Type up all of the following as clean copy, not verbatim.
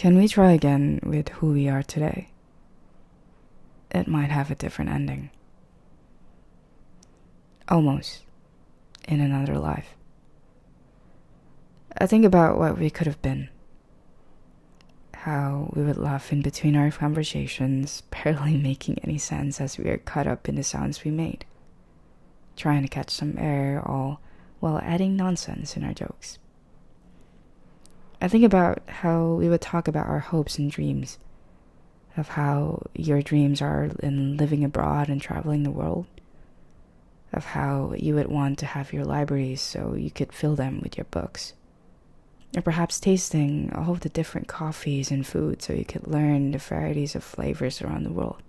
Can we try again with who we are today? It might have a different ending. Almost. In another life. I think about what we could have been. How we would laugh in between our conversations, barely making any sense as we are caught up in the sounds we made. Trying to catch some air, all while adding nonsense in our jokes. I think about how we would talk about our hopes and dreams, of how your dreams are in living abroad and traveling the world, of how you would want to have your libraries so you could fill them with your books, or perhaps tasting all of the different coffees and foods so you could learn the varieties of flavors around the world.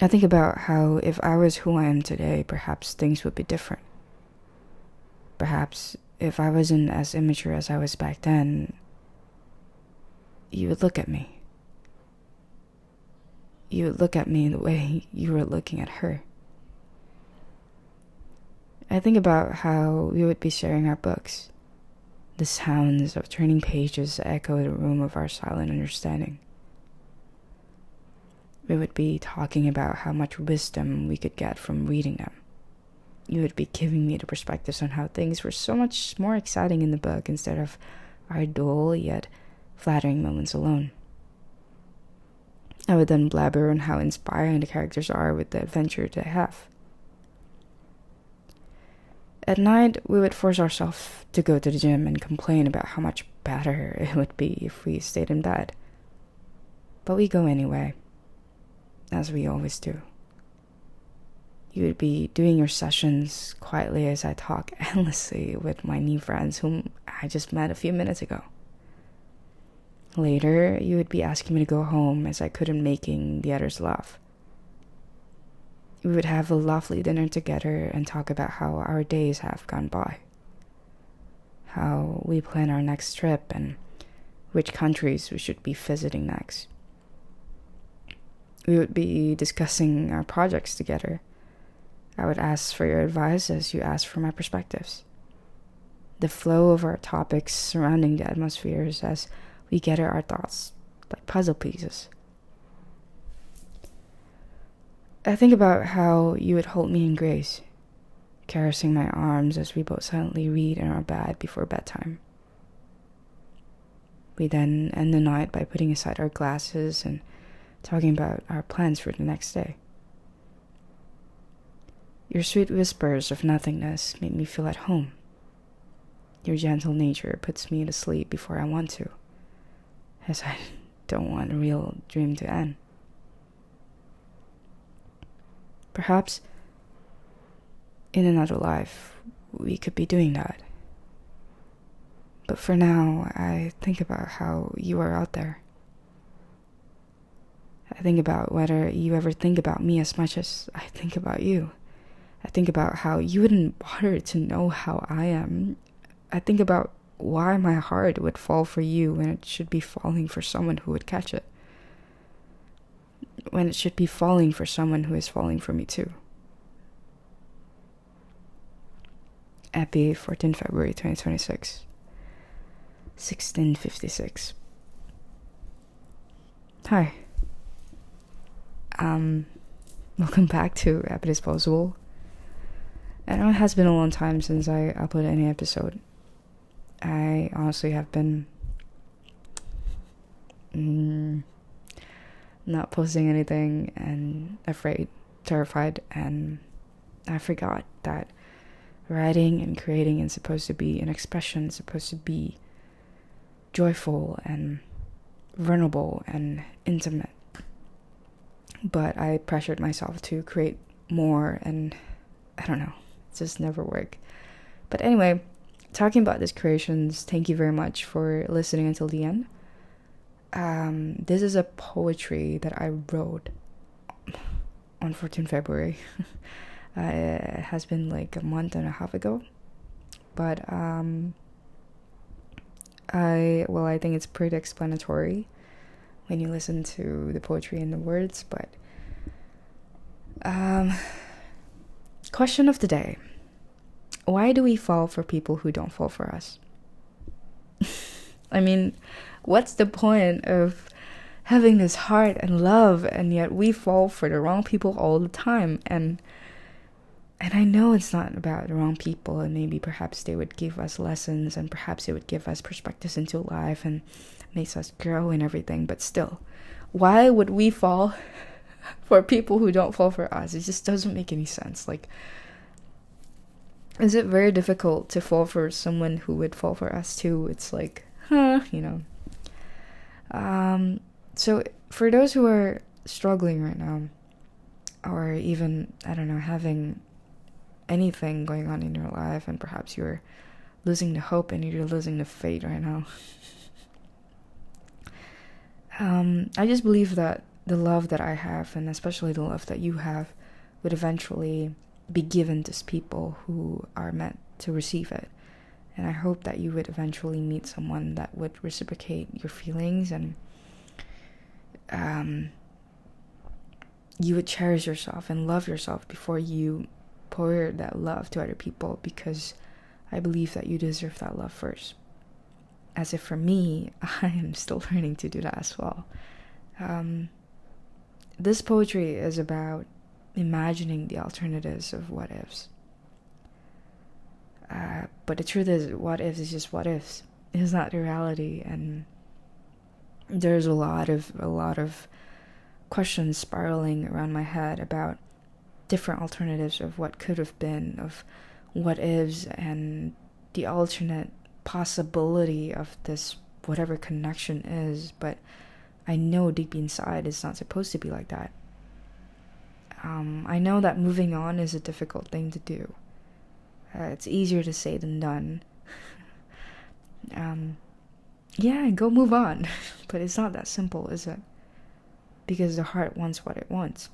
I think about how if I was who I am today, perhaps things would be different. Perhaps if I wasn't as immature as I was back then, you would look at me. You would look at me the way you were looking at her. I think about how we would be sharing our books. The sounds of turning pages echo the room of our silent understanding. We would be talking about how much wisdom we could get from reading them. You would be giving me the perspectives on how things were so much more exciting in the book instead of our dull yet flattering moments alone. I would then blabber on how inspiring the characters are with the adventure they have. At night, we would force ourselves to go to the gym and complain about how much better it would be if we stayed in bed. But we go anyway, as we always do. You would be doing your sessions quietly as I talk endlessly with my new friends whom I just met a few minutes ago. Later, you would be asking me to go home as I couldn't making the others laugh. We would have a lovely dinner together and talk about how our days have gone by. How we plan our next trip and which countries we should be visiting next. We would be discussing our projects together. I would ask for your advice as you ask for my perspectives. The flow of our topics surrounding the atmospheres as we gather our thoughts like puzzle pieces. I think about how you would hold me in grace, caressing my arms as we both silently read in our bed before bedtime. We then end the night by putting aside our glasses and talking about our plans for the next day. Your sweet whispers of nothingness make me feel at home. Your gentle nature puts me to sleep before I want to, as I don't want a real dream to end. Perhaps in another life, we could be doing that. But for now, I think about how you are out there. I think about whether you ever think about me as much as I think about you. I think about how you wouldn't bother to know how I am. I think about why my heart would fall for you when it should be falling for someone who would catch it. When it should be falling for someone who is falling for me too. Happy 14 February 2026. 16:56. Hi. Welcome back to Happy Disposable. I know it has been a long time since I uploaded any episode. I honestly have been not posting anything and afraid, terrified, and I forgot that writing and creating is supposed to be an expression, supposed to be joyful and vulnerable and intimate. But I pressured myself to create more and I don't know, it just never worked. But anyway, talking about these creations, thank you very much for listening until the end. This is a poetry that I wrote on 14 February. It has been like a month and a half ago. But I think it's pretty explanatory when you listen to the poetry and the words. But question of the day: why do we fall for people who don't fall for us? I mean, what's the point of having this heart and love, and yet we fall for the wrong people all the time? And I know it's not about the wrong people, and maybe perhaps they would give us lessons, and perhaps it would give us perspectives into life and makes us grow and everything. But still, why would we fall for people who don't fall for us? It just doesn't make any sense. Like, is it very difficult to fall for someone who would fall for us too? It's like, So for those who are struggling right now, or even, I don't know, having anything going on in your life, and perhaps you're losing the hope and you're losing the faith right now, I just believe that the love that I have, and especially the love that you have, would eventually be given to people who are meant to receive it. And I hope that you would eventually meet someone that would reciprocate your feelings, and you would cherish yourself and love yourself before you pour that love to other people, because I believe that you deserve that love first. As if for me, I am still learning to do that as well. This poetry is about imagining the alternatives of what ifs. But the truth is, what ifs is just what ifs. It's not the reality, and there's a lot of questions spiraling around my head about different alternatives of what could have been, of what ifs, and the alternate possibility of this whatever connection is. But I know deep inside it's not supposed to be like that. I know that moving on is a difficult thing to do. It's easier to say than done. Yeah, go move on. But it's not that simple, is it? Because the heart wants what it wants.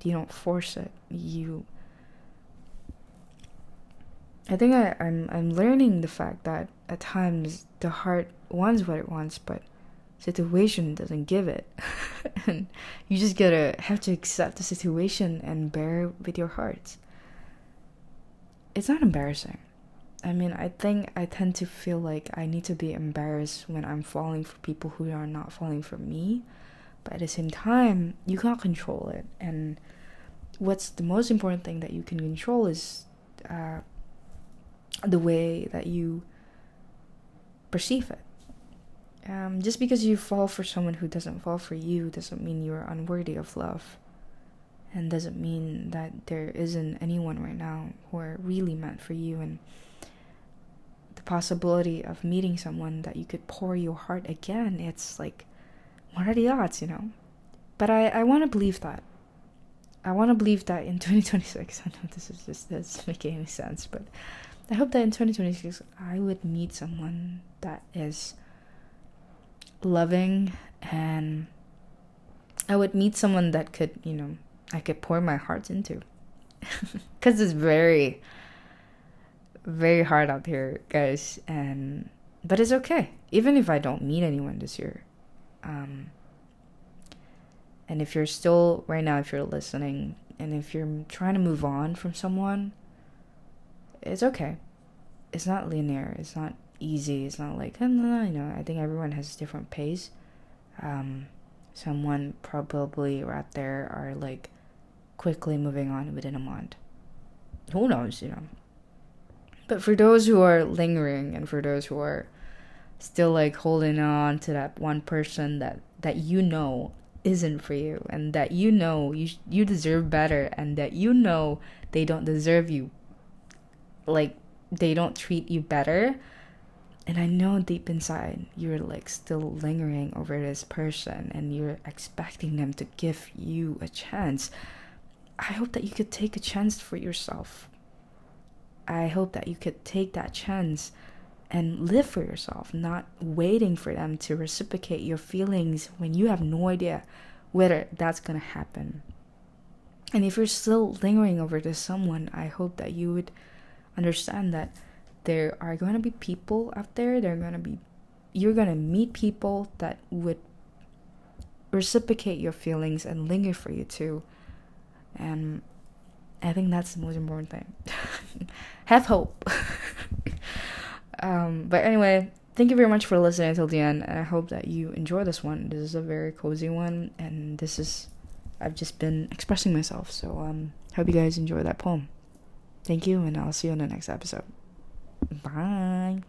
You don't force it. I think I'm learning the fact that at times the heart wants what it wants, but situation doesn't give it. And you just have to accept the situation and bear with your heart. It's not embarrassing. I mean, I think I tend to feel like I need to be embarrassed when I'm falling for people who are not falling for me. But at the same time, you can't control it. And what's the most important thing that you can control is the way that you perceive it. Just because you fall for someone who doesn't fall for you doesn't mean you're unworthy of love. And doesn't mean that there isn't anyone right now who are really meant for you. And the possibility of meeting someone that you could pour your heart again, it's like, what are the odds, But I want to believe that. I want to believe that in 2026, I know this doesn't make any sense, but I hope that in 2026 I would meet someone that is loving, and I would meet someone that could, I could pour my heart into. Because it's very, very hard out here, guys. But it's okay. Even if I don't meet anyone this year. And if you're still, right now, if you're listening, and if you're trying to move on from someone, it's okay. It's not linear. It's not easy. It's not like, I think everyone has a different pace. Someone probably right there are like quickly moving on within a month. Who knows, But for those who are lingering, and for those who are still like holding on to that one person that isn't for you, and that you deserve better, and that they don't deserve you, like they don't treat you better, and I know deep inside you're like still lingering over this person and you're expecting them to give you a chance. I hope that you could take a chance for yourself. I hope that you could take that chance and live for yourself, not waiting for them to reciprocate your feelings when you have no idea whether that's gonna happen. And if you're still lingering over this someone, I hope that you would understand that there are going to be people out there, you're going to meet people that would reciprocate your feelings and linger for you too. And I think that's the most important thing. Have hope. But anyway, thank you very much for listening until the end. I hope that you enjoy this one. This is a very cozy one, and I've just been expressing myself. So hope you guys enjoy that poem. Thank you, and I'll see you in the next episode. Bye.